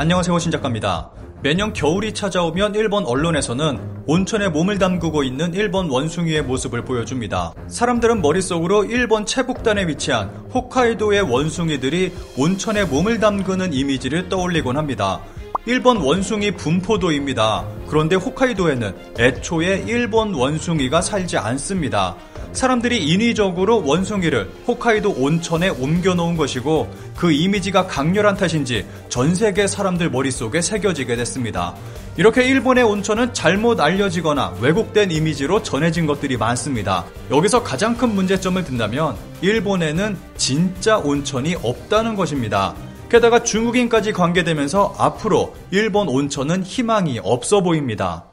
안녕하세요, 신작가입니다. 매년 겨울이 찾아오면 일본 언론에서는 온천에 몸을 담그고 있는 일본 원숭이의 모습을 보여줍니다. 사람들은 머릿속으로 일본 최북단에 위치한 홋카이도의 원숭이들이 온천에 몸을 담그는 이미지를 떠올리곤 합니다. 일본 원숭이 분포도입니다. 그런데 홋카이도에는 애초에 일본 원숭이가 살지 않습니다. 사람들이 인위적으로 원숭이를 홋카이도 온천에 옮겨놓은 것이고 그 이미지가 강렬한 탓인지 전 세계 사람들 머릿속에 새겨지게 됐습니다. 이렇게 일본의 온천은 잘못 알려지거나 왜곡된 이미지로 전해진 것들이 많습니다. 여기서 가장 큰 문제점을 든다면 일본에는 진짜 온천이 없다는 것입니다. 게다가 중국인까지 관계되면서 앞으로 일본 온천은 희망이 없어 보입니다.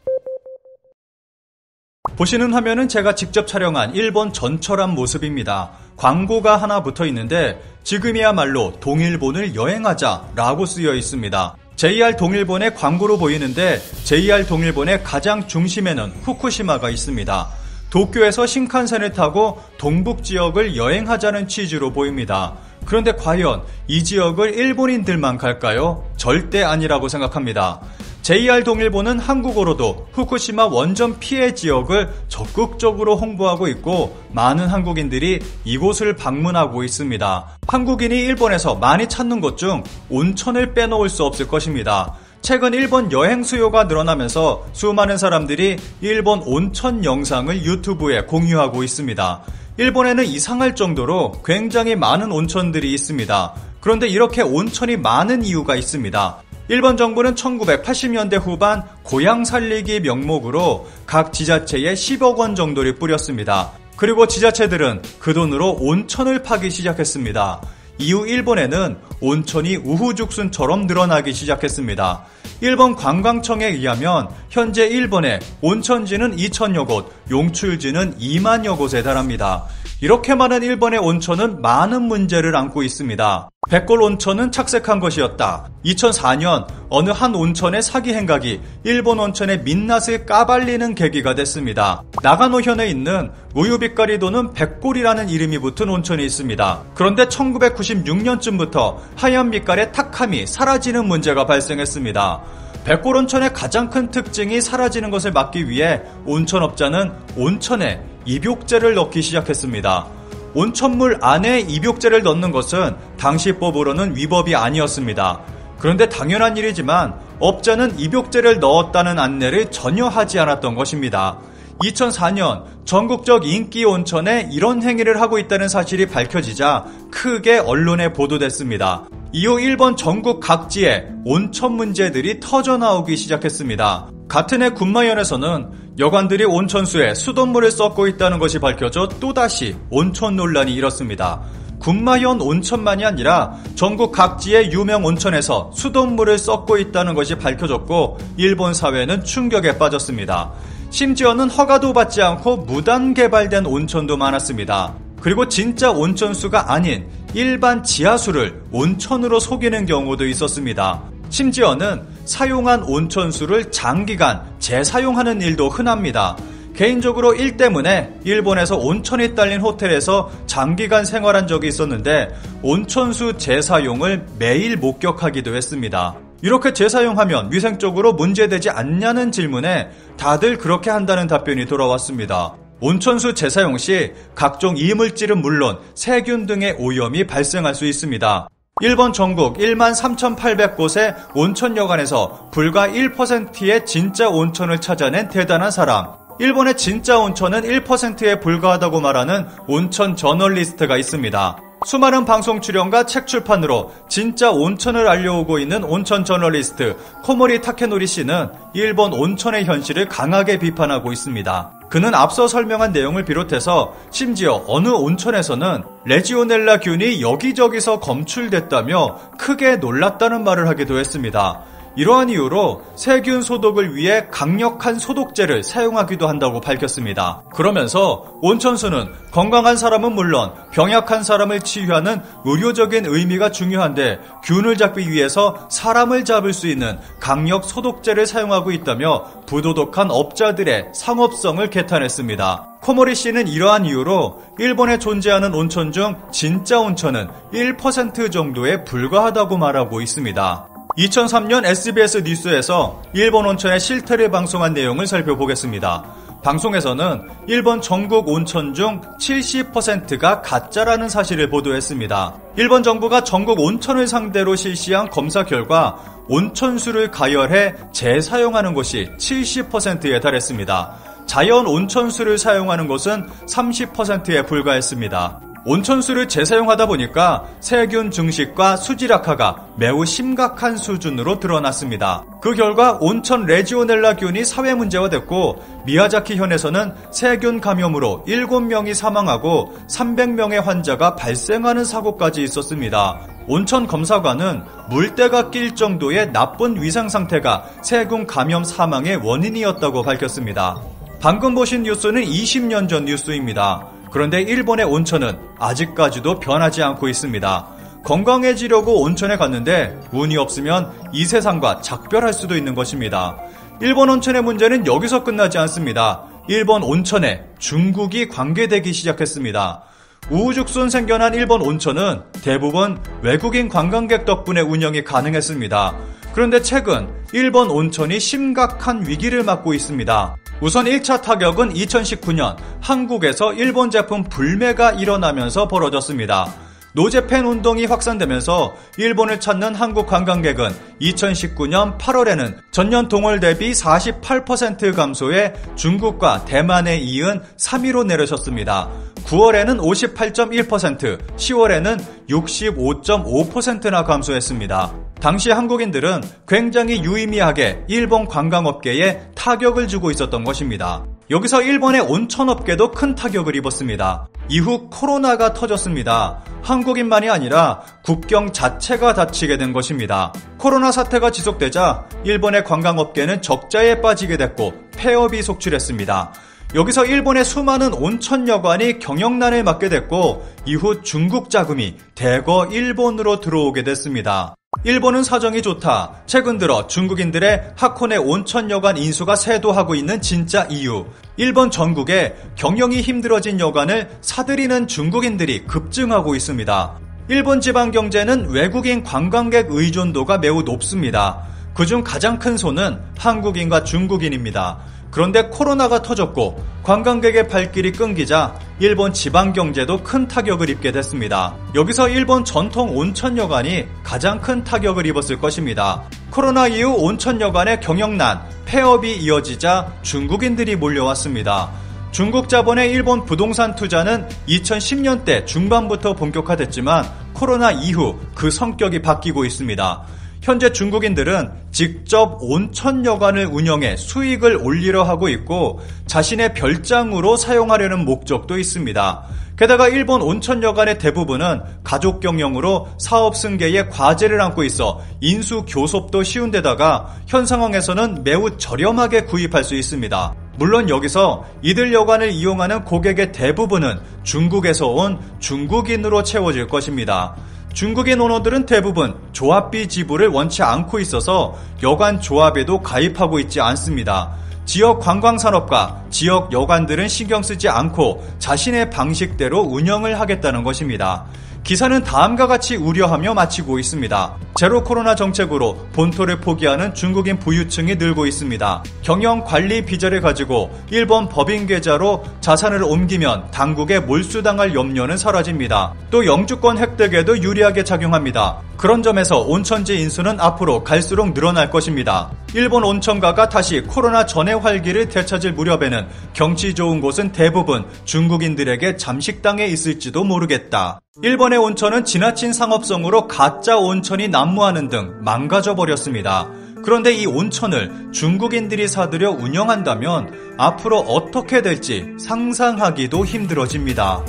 보시는 화면은 제가 직접 촬영한 일본 전철함 모습입니다. 광고가 하나 붙어 있는데 지금이야말로 동일본을 여행하자라고 쓰여 있습니다. JR 동일본의 광고로 보이는데 JR 동일본의 가장 중심에는 후쿠시마가 있습니다. 도쿄에서 신칸센을 타고 동북 지역을 여행하자는 취지로 보입니다. 그런데 과연 이 지역을 일본인들만 갈까요? 절대 아니라고 생각합니다. JR 동일본은 한국어로도 후쿠시마 원전 피해 지역을 적극적으로 홍보하고 있고 많은 한국인들이 이곳을 방문하고 있습니다. 한국인이 일본에서 많이 찾는 곳 중 온천을 빼놓을 수 없을 것입니다. 최근 일본 여행 수요가 늘어나면서 수많은 사람들이 일본 온천 영상을 유튜브에 공유하고 있습니다. 일본에는 이상할 정도로 굉장히 많은 온천들이 있습니다. 그런데 이렇게 온천이 많은 이유가 있습니다. 일본 정부는 1980년대 후반 고향 살리기 명목으로 각 지자체에 10억 원 정도를 뿌렸습니다. 그리고 지자체들은 그 돈으로 온천을 파기 시작했습니다. 이후 일본에는 온천이 우후죽순처럼 늘어나기 시작했습니다. 일본 관광청에 의하면 현재 일본의 온천지는 2천여 곳, 용출지는 2만여 곳에 달합니다. 이렇게 많은 일본의 온천은 많은 문제를 안고 있습니다. 백골 온천은 착색한 것이었다. 2004년 어느 한 온천의 사기 행각이 일본 온천의 민낯을 까발리는 계기가 됐습니다. 나가노현에 있는 우유빛깔이 도는 백골이라는 이름이 붙은 온천이 있습니다. 그런데 1996년쯤부터 하얀 빛깔의 탁함이 사라지는 문제가 발생했습니다. 백골 온천의 가장 큰 특징이 사라지는 것을 막기 위해 온천업자는 온천에 입욕제를 넣기 시작했습니다. 온천물 안에 입욕제를 넣는 것은 당시 법으로는 위법이 아니었습니다. 그런데 당연한 일이지만 업자는 입욕제를 넣었다는 안내를 전혀 하지 않았던 것입니다. 2004년 전국적 인기 온천에 이런 행위를 하고 있다는 사실이 밝혀지자 크게 언론에 보도됐습니다. 이후 일본 전국 각지에 온천 문제들이 터져나오기 시작했습니다. 같은 해 군마현에서는 여관들이 온천수에 수돗물을 썩고 있다는 것이 밝혀져 또다시 온천 논란이 일었습니다. 군마현 온천만이 아니라 전국 각지의 유명 온천에서 수돗물을 썩고 있다는 것이 밝혀졌고 일본 사회는 충격에 빠졌습니다. 심지어는 허가도 받지 않고 무단 개발된 온천도 많았습니다. 그리고 진짜 온천수가 아닌 일반 지하수를 온천으로 속이는 경우도 있었습니다. 심지어는 사용한 온천수를 장기간 재사용하는 일도 흔합니다. 개인적으로 일 때문에 일본에서 온천이 딸린 호텔에서 장기간 생활한 적이 있었는데 온천수 재사용을 매일 목격하기도 했습니다. 이렇게 재사용하면 위생적으로 문제되지 않냐는 질문에 다들 그렇게 한다는 답변이 돌아왔습니다. 온천수 재사용 시 각종 이물질은 물론 세균 등의 오염이 발생할 수 있습니다. 일본 전국 13,800곳의 온천여관에서 불과 1%의 진짜 온천을 찾아낸 대단한 사람. 일본의 진짜 온천은 1%에 불과하다고 말하는 온천 저널리스트가 있습니다. 수많은 방송 출연과 책 출판으로 진짜 온천을 알려오고 있는 온천 저널리스트 코모리 타케노리 씨는 일본 온천의 현실을 강하게 비판하고 있습니다. 그는 앞서 설명한 내용을 비롯해서 심지어 어느 온천에서는 레지오넬라균이 여기저기서 검출됐다며 크게 놀랐다는 말을 하기도 했습니다. 이러한 이유로 세균 소독을 위해 강력한 소독제를 사용하기도 한다고 밝혔습니다. 그러면서 온천수는 건강한 사람은 물론 병약한 사람을 치유하는 의료적인 의미가 중요한데 균을 잡기 위해서 사람을 잡을 수 있는 강력 소독제를 사용하고 있다며 부도덕한 업자들의 상업성을 개탄했습니다. 코모리 씨는 이러한 이유로 일본에 존재하는 온천 중 진짜 온천은 1% 정도에 불과하다고 말하고 있습니다. 2003년 SBS 뉴스에서 일본 온천의 실태를 방송한 내용을 살펴보겠습니다. 방송에서는 일본 전국 온천 중 70%가 가짜라는 사실을 보도했습니다. 일본 정부가 전국 온천을 상대로 실시한 검사 결과 온천수를 가열해 재사용하는 곳이 70%에 달했습니다. 자연 온천수를 사용하는 곳은 30%에 불과했습니다. 온천수를 재사용하다 보니까 세균 증식과 수질 악화가 매우 심각한 수준으로 드러났습니다. 그 결과 온천 레지오넬라균이 사회 문제가 됐고 미야자키현에서는 세균 감염으로 7명이 사망하고 300명의 환자가 발생하는 사고까지 있었습니다. 온천 검사관은 물때가 낄 정도의 나쁜 위생 상태가 세균 감염 사망의 원인이었다고 밝혔습니다. 방금 보신 뉴스는 20년 전 뉴스입니다. 그런데 일본의 온천은 아직까지도 변하지 않고 있습니다. 건강해지려고 온천에 갔는데 운이 없으면 이 세상과 작별할 수도 있는 것입니다. 일본 온천의 문제는 여기서 끝나지 않습니다. 일본 온천에 중국이 관계되기 시작했습니다. 우후죽순 생겨난 일본 온천은 대부분 외국인 관광객 덕분에 운영이 가능했습니다. 그런데 최근 일본 온천이 심각한 위기를 맞고 있습니다. 우선 1차 타격은 2019년 한국에서 일본 제품 불매가 일어나면서 벌어졌습니다. 노제팬 운동이 확산되면서 일본을 찾는 한국 관광객은 2019년 8월에는 전년 동월 대비 48% 감소해 중국과 대만에 이은 3위로 내려섰습니다. 9월에는 58.1%, 10월에는 65.5%나 감소했습니다. 당시 한국인들은 굉장히 유의미하게 일본 관광업계에 타격을 주고 있었던 것입니다. 여기서 일본의 온천업계도 큰 타격을 입었습니다. 이후 코로나가 터졌습니다. 한국인만이 아니라 국경 자체가 닫히게 된 것입니다. 코로나 사태가 지속되자 일본의 관광업계는 적자에 빠지게 됐고 폐업이 속출했습니다. 여기서 일본의 수많은 온천여관이 경영난을 맞게 됐고 이후 중국 자금이 대거 일본으로 들어오게 됐습니다. 일본은 사정이 좋다. 최근 들어 중국인들의 하코네 온천여관 인수가 쇄도하고 있는 진짜 이유. 일본 전국에 경영이 힘들어진 여관을 사들이는 중국인들이 급증하고 있습니다. 일본 지방 경제는 외국인 관광객 의존도가 매우 높습니다. 그중 가장 큰 손은 한국인과 중국인입니다. 그런데 코로나가 터졌고 관광객의 발길이 끊기자 일본 지방 경제도 큰 타격을 입게 됐습니다. 여기서 일본 전통 온천여관이 가장 큰 타격을 입었을 것입니다. 코로나 이후 온천여관의 경영난, 폐업이 이어지자 중국인들이 몰려왔습니다. 중국 자본의 일본 부동산 투자는 2010년대 중반부터 본격화됐지만 코로나 이후 그 성격이 바뀌고 있습니다. 현재 중국인들은 직접 온천여관을 운영해 수익을 올리려 하고 있고 자신의 별장으로 사용하려는 목적도 있습니다. 게다가 일본 온천여관의 대부분은 가족 경영으로 사업 승계에 과제를 안고 있어 인수 교섭도 쉬운 데다가 현 상황에서는 매우 저렴하게 구입할 수 있습니다. 물론 여기서 이들 여관을 이용하는 고객의 대부분은 중국에서 온 중국인으로 채워질 것입니다. 중국인 오너들은 대부분 조합비 지불을 원치 않고 있어서 여관 조합에도 가입하고 있지 않습니다. 지역 관광산업과 지역 여관들은 신경 쓰지 않고 자신의 방식대로 운영을 하겠다는 것입니다. 기사는 다음과 같이 우려하며 마치고 있습니다. 제로 코로나 정책으로 본토를 포기하는 중국인 부유층이 늘고 있습니다. 경영 관리 비자를 가지고 일본 법인 계좌로 자산을 옮기면 당국에 몰수당할 염려는 사라집니다. 또 영주권 획득에도 유리하게 작용합니다. 그런 점에서 온천지 인수는 앞으로 갈수록 늘어날 것입니다. 일본 온천가가 다시 코로나 전의 활기를 되찾을 무렵에는 경치 좋은 곳은 대부분 중국인들에게 잠식당해 있을지도 모르겠다. 일본의 온천은 지나친 상업성으로 가짜 온천이 난무하는 등 망가져 버렸습니다. 그런데 이 온천을 중국인들이 사들여 운영한다면 앞으로 어떻게 될지 상상하기도 힘들어집니다.